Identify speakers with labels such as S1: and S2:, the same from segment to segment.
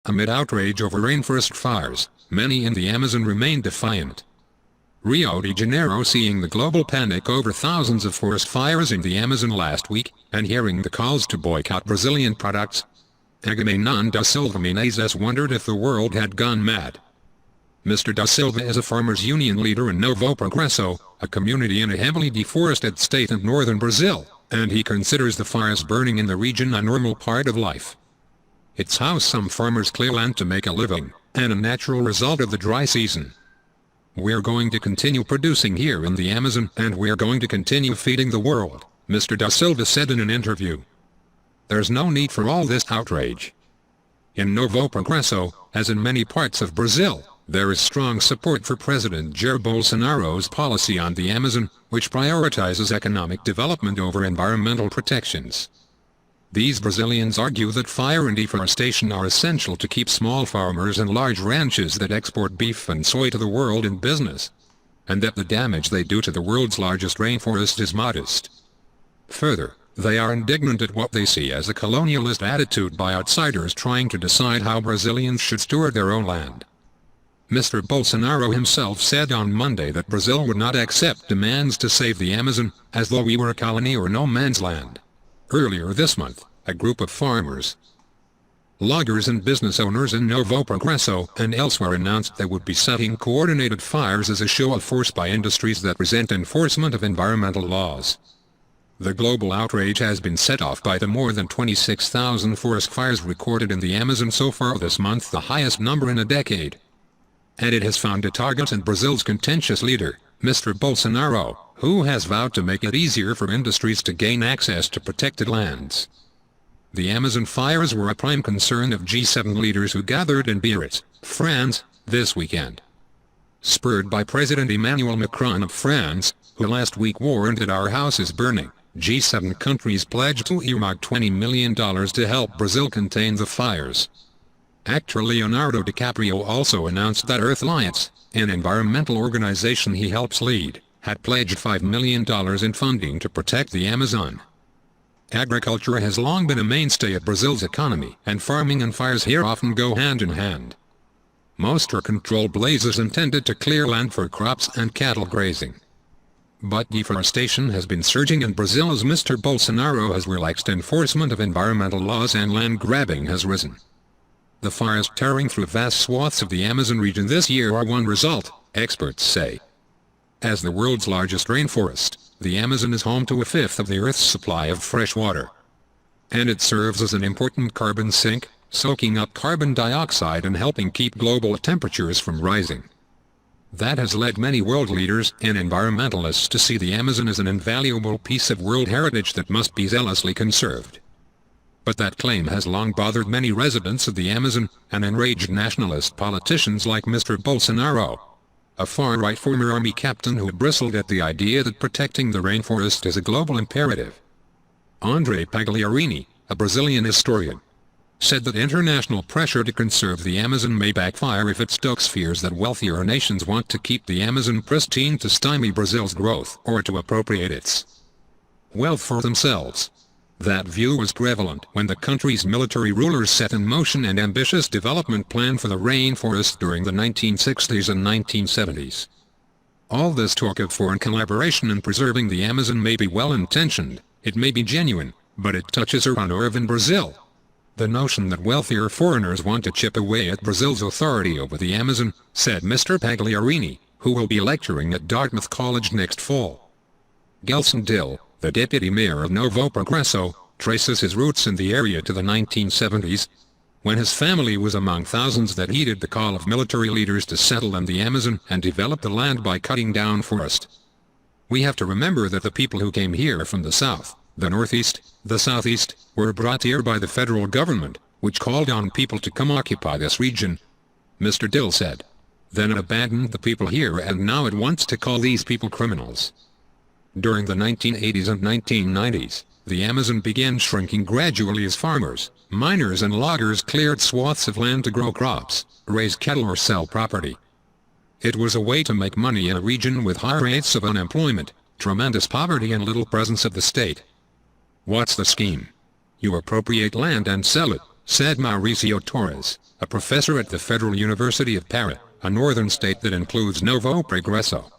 S1: Amid outrage over rainforest fires, many in the Amazon remain defiant. Rio de Janeiro, seeing the global panic over thousands of forest fires in the Amazon last week, and hearing the calls to boycott Brazilian products, Agamenon da Silva Menezes wondered if the world had gone mad. Mr. da Silva is a farmers' union leader in Novo Progresso, a community in a heavily deforested state in northern Brazil, and he considers the fires burning in the region a normal part of life. It's how some farmers clear land to make a living, and a natural result of the dry season. We're going to continue producing here in the Amazon, and we're going to continue feeding the world, Mr. da Silva said in an interview. There's no need for all this outrage. In Novo Progresso, as in many parts of Brazil, there is strong support for President Jair Bolsonaro's policy on the Amazon, which prioritizes economic development over environmental protections. These Brazilians argue that fire and deforestation are essential to keep small farmers and large ranches that export beef and soy to the world in business, and that the damage they do to the world's largest rainforest is modest. Further, they are indignant at what they see as a colonialist attitude by outsiders trying to decide how Brazilians should steward their own land. Mr. Bolsonaro himself said on Monday that Brazil would not accept demands to save the Amazon, as though we were a colony or no man's land. Earlier this month, a group of farmers, loggers and business owners in Novo Progresso and elsewhere announced they would be setting coordinated fires as a show of force by industries that resent enforcement of environmental laws. The global outrage has been set off by the more than 26,000 forest fires recorded in the Amazon so far this month, the highest number in a decade. And it has found a target in Brazil's contentious leader, Mr. Bolsonaro, who has vowed to make it easier for industries to gain access to protected lands. The Amazon fires were a prime concern of G7 leaders who gathered in Biarritz, France, this weekend. Spurred by President Emmanuel Macron of France, who last week warned that our house is burning, G7 countries pledged to earmark $20 million to help Brazil contain the fires. Actor Leonardo DiCaprio also announced that Earth Alliance, an environmental organization he helps lead, had pledged $5 million in funding to protect the Amazon. Agriculture has long been a mainstay of Brazil's economy, and farming and fires here often go hand in hand. Most are controlled blazes intended to clear land for crops and cattle grazing. But deforestation has been surging in Brazil as Mr. Bolsonaro has relaxed enforcement of environmental laws and land grabbing has risen. The fires tearing through vast swaths of the Amazon region this year are one result, experts say. As the world's largest rainforest, the Amazon is home to a fifth of the Earth's supply of fresh water. And it serves as an important carbon sink, soaking up carbon dioxide and helping keep global temperatures from rising. That has led many world leaders and environmentalists to see the Amazon as an invaluable piece of world heritage that must be zealously conserved. But that claim has long bothered many residents of the Amazon, and enraged nationalist politicians like Mr. Bolsonaro, a far-right former army captain who bristled at the idea that protecting the rainforest is a global imperative. Andre Pagliarini, a Brazilian historian, said that international pressure to conserve the Amazon may backfire if it stokes fears that wealthier nations want to keep the Amazon pristine to stymie Brazil's growth or to appropriate its wealth for themselves. That view was prevalent when the country's military rulers set in motion an ambitious development plan for the rainforest during the 1960s and 1970s. All this talk of foreign collaboration in preserving the Amazon may be well-intentioned, it may be genuine, but it touches a nerve in Brazil. The notion that wealthier foreigners want to chip away at Brazil's authority over the Amazon, said Mr. Pagliarini, who will be lecturing at Dartmouth College next fall. Gelson Dill, the deputy mayor of Novo Progresso, traces his roots in the area to the 1970s, when his family was among thousands that heeded the call of military leaders to settle in the Amazon and develop the land by cutting down forest. We have to remember that the people who came here from the south, the northeast, the southeast, were brought here by the federal government, which called on people to come occupy this region, Mr. Dill said. Then it abandoned the people here and now it wants to call these people criminals. During the 1980s and 1990s, the Amazon began shrinking gradually as farmers, miners and loggers cleared swaths of land to grow crops, raise cattle or sell property. It was a way to make money in a region with high rates of unemployment, tremendous poverty and little presence of the state. What's the scheme? You appropriate land and sell it, said Mauricio Torres, a professor at the Federal University of Para, a northern state that includes Novo Progreso.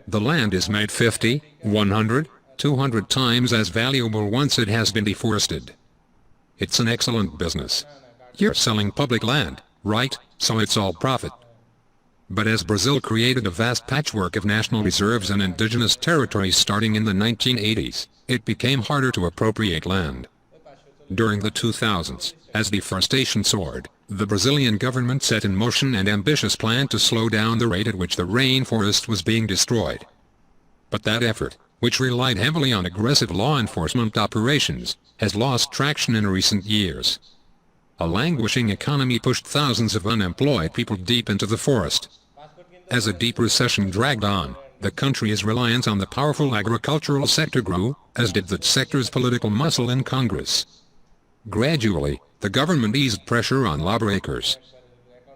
S1: The land is made 50, 100, 200 times as valuable once it has been deforested. It's an excellent business. You're selling public land, right, so it's all profit. But as Brazil created a vast patchwork of national reserves and indigenous territories starting in the 1980s, it became harder to appropriate land. During the 2000s, as deforestation soared, the Brazilian government set in motion an ambitious plan to slow down the rate at which the rainforest was being destroyed. But that effort, which relied heavily on aggressive law enforcement operations, has lost traction in recent years. A languishing economy pushed thousands of unemployed people deep into the forest. As a deep recession dragged on, the country's reliance on the powerful agricultural sector grew, as did that sector's political muscle in Congress. Gradually, the government eased pressure on lawbreakers.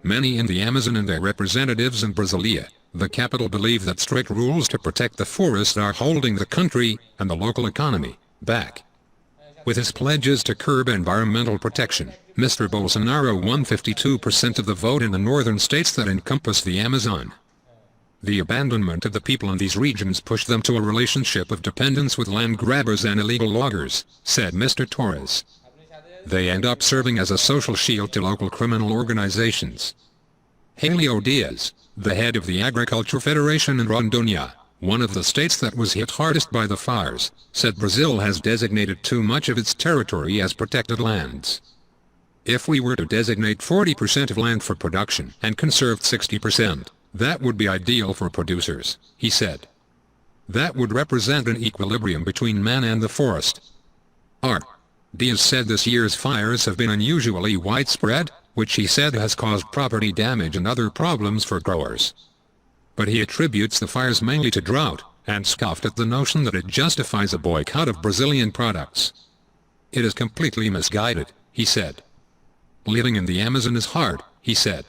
S1: Many in the Amazon and their representatives in Brasilia, the capital, believe that strict rules to protect the forest are holding the country, and the local economy, back. With his pledges to curb environmental protection, Mr. Bolsonaro won 52% of the vote in the northern states that encompass the Amazon. The abandonment of the people in these regions pushed them to a relationship of dependence with land grabbers and illegal loggers, said Mr. Torres. They end up serving as a social shield to local criminal organizations. Helio Diaz, the head of the Agriculture Federation in Rondônia, one of the states that was hit hardest by the fires, said Brazil has designated too much of its territory as protected lands. If we were to designate 40% of land for production and conserve 60%, that would be ideal for producers, he said. That would represent an equilibrium between man and the forest. Diaz said this year's fires have been unusually widespread, which he said has caused property damage and other problems for growers. But he attributes the fires mainly to drought, and scoffed at the notion that it justifies a boycott of Brazilian products. It is completely misguided, he said. Living in the Amazon is hard, he said.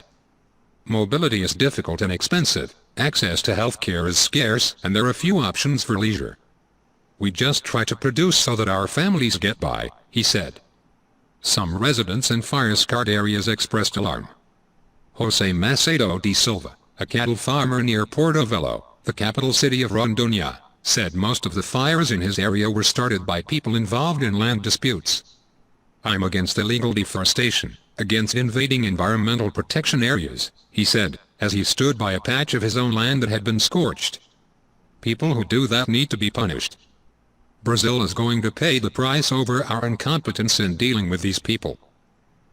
S1: Mobility is difficult and expensive, access to healthcare is scarce, and there are few options for leisure. We just try to produce so that our families get by, he said. Some residents in fire-scarred areas expressed alarm. José Macedo de Silva, a cattle farmer near Porto Velho, the capital city of Rondônia, said most of the fires in his area were started by people involved in land disputes. I'm against illegal deforestation, against invading environmental protection areas, he said, as he stood by a patch of his own land that had been scorched. People who do that need to be punished. Brazil is going to pay the price over our incompetence in dealing with these people.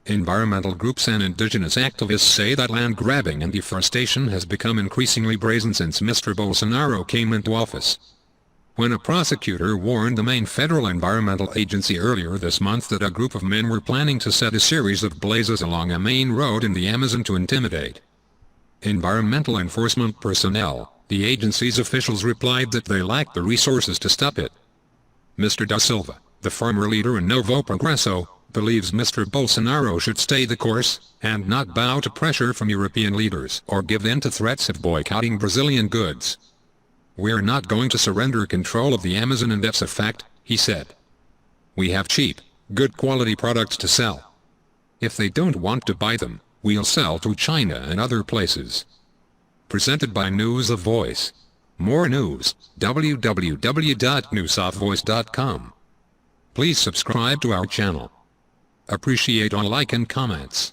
S1: Environmental groups and indigenous activists say that land grabbing and deforestation has become increasingly brazen since Mr. Bolsonaro came into office. When a prosecutor warned the main federal environmental agency earlier this month that a group of men were planning to set a series of blazes along a main road in the Amazon to intimidate environmental enforcement personnel, the agency's officials replied that they lacked the resources to stop it. Mr. Da Silva, the farmer leader in Novo Progreso, believes Mr. Bolsonaro should stay the course, and not bow to pressure from European leaders or give in to threats of boycotting Brazilian goods. We're not going to surrender control of the Amazon, and that's a fact, he said. We have cheap, good quality products to sell. If they don't want to buy them, we'll sell to China and other places. Presented by News of Voice. More news, www.newsofvoice.com. Please subscribe to our channel. Appreciate all like and comments.